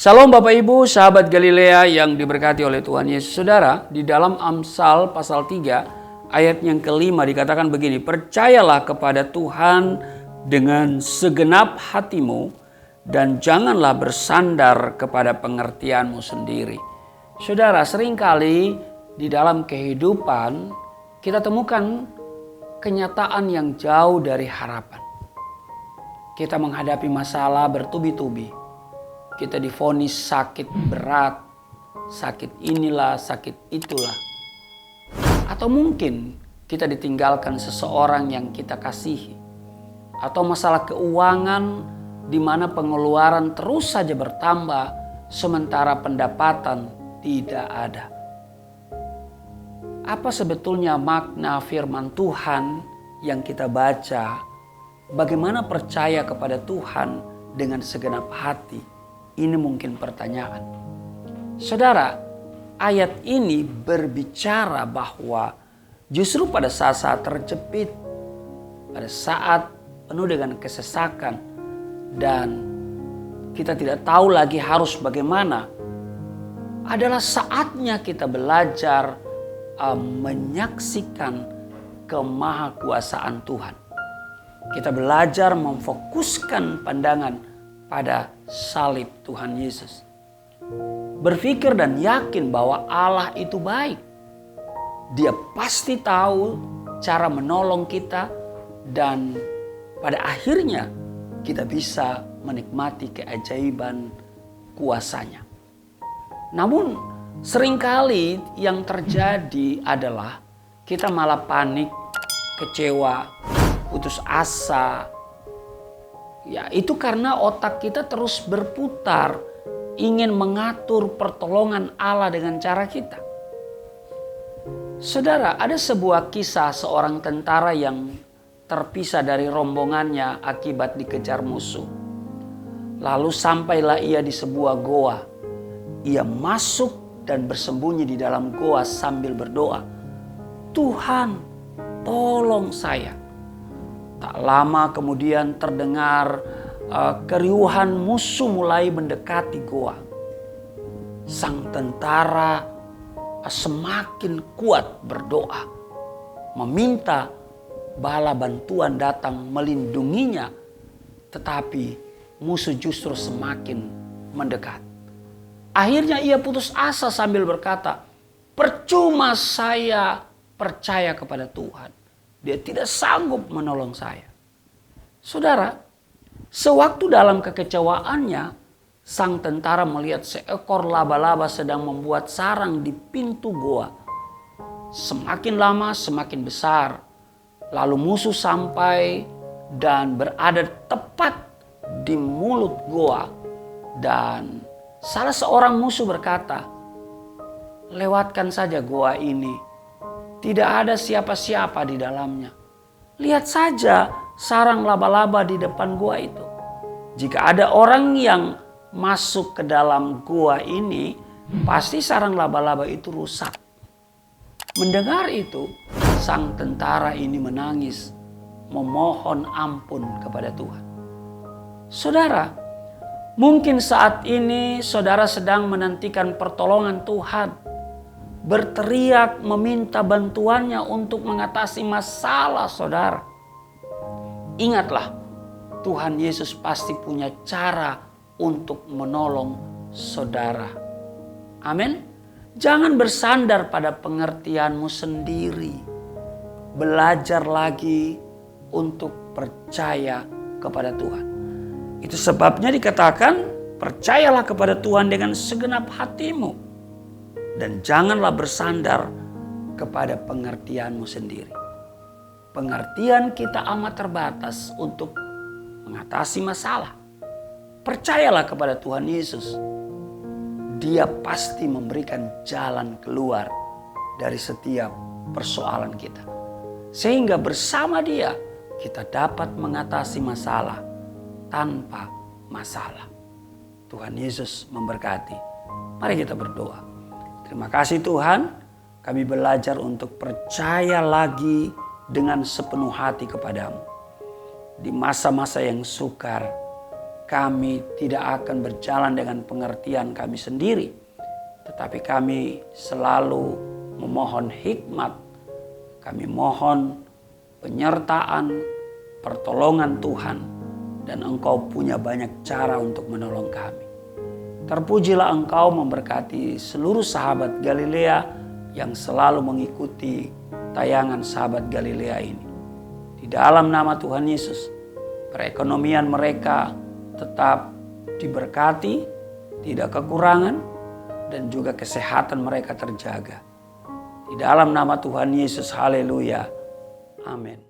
Shalom Bapak Ibu, sahabat Galilea yang diberkati oleh Tuhan Yesus. Saudara, di dalam Amsal pasal 3 ayat yang kelima dikatakan begini, percayalah kepada Tuhan dengan segenap hatimu dan janganlah bersandar kepada pengertianmu sendiri. Saudara, seringkali di dalam kehidupan kita temukan kenyataan yang jauh dari harapan. Kita menghadapi masalah bertubi-tubi. Kita divonis sakit berat, sakit inilah, sakit itulah. Atau mungkin kita ditinggalkan seseorang yang kita kasihi. Atau masalah keuangan di mana pengeluaran terus saja bertambah sementara pendapatan tidak ada. Apa sebetulnya makna firman Tuhan yang kita baca? Bagaimana percaya kepada Tuhan dengan segenap hati? Ini mungkin pertanyaan. Saudara, ayat ini berbicara bahwa justru pada saat-saat terjepit, pada saat penuh dengan kesesakan, dan kita tidak tahu lagi harus bagaimana, adalah saatnya kita belajar menyaksikan kemahakuasaan Tuhan. Kita belajar memfokuskan pandangan pada salib Tuhan Yesus. Berpikir dan yakin bahwa Allah itu baik. Dia pasti tahu cara menolong kita dan pada akhirnya kita bisa menikmati keajaiban kuasanya. Namun seringkali yang terjadi adalah kita malah panik, kecewa, putus asa. Ya, itu karena otak kita terus berputar, ingin mengatur pertolongan Allah dengan cara kita. Saudara, ada sebuah kisah seorang tentara yang terpisah dari rombongannya akibat dikejar musuh. Lalu sampailah ia di sebuah goa. Ia masuk dan bersembunyi di dalam goa sambil berdoa, "Tuhan, tolong saya." Tak lama kemudian terdengar keriuhan musuh mulai mendekati goa. Sang tentara semakin kuat berdoa, meminta bala bantuan datang melindunginya, tetapi musuh justru semakin mendekat. Akhirnya ia putus asa sambil berkata, "Percuma saya percaya kepada Tuhan. Dia tidak sanggup menolong saya." Saudara, sewaktu dalam kekecewaannya, sang tentara melihat seekor laba-laba sedang membuat sarang di pintu goa. Semakin lama semakin besar. Lalu musuh sampai dan berada tepat di mulut goa. Dan salah seorang musuh berkata, "Lewatkan saja goa ini. Tidak ada siapa-siapa di dalamnya. Lihat saja sarang laba-laba di depan gua itu. Jika ada orang yang masuk ke dalam gua ini, pasti sarang laba-laba itu rusak." Mendengar itu, sang tentara ini menangis, memohon ampun kepada Tuhan. Saudara, mungkin saat ini saudara sedang menantikan pertolongan Tuhan. Berteriak meminta bantuannya untuk mengatasi masalah saudara. Ingatlah, Tuhan Yesus pasti punya cara untuk menolong saudara. Amin. Jangan bersandar pada pengertianmu sendiri. Belajar lagi untuk percaya kepada Tuhan. Itu sebabnya dikatakan, percayalah kepada Tuhan dengan segenap hatimu. Dan janganlah bersandar kepada pengertianmu sendiri. Pengertian kita amat terbatas untuk mengatasi masalah. Percayalah kepada Tuhan Yesus. Dia pasti memberikan jalan keluar dari setiap persoalan kita. Sehingga bersama Dia kita dapat mengatasi masalah tanpa masalah. Tuhan Yesus memberkati. Mari kita berdoa. Terima kasih Tuhan, kami belajar untuk percaya lagi dengan sepenuh hati kepadamu. Di masa-masa yang sukar, kami tidak akan berjalan dengan pengertian kami sendiri, tetapi kami selalu memohon hikmat. Kami mohon penyertaan, pertolongan Tuhan, dan Engkau punya banyak cara untuk menolong kami. Terpujilah Engkau memberkati seluruh sahabat Galilea yang selalu mengikuti tayangan Sahabat Galilea ini. Di dalam nama Tuhan Yesus, perekonomian mereka tetap diberkati, tidak kekurangan, dan juga kesehatan mereka terjaga. Di dalam nama Tuhan Yesus, haleluya. Amin.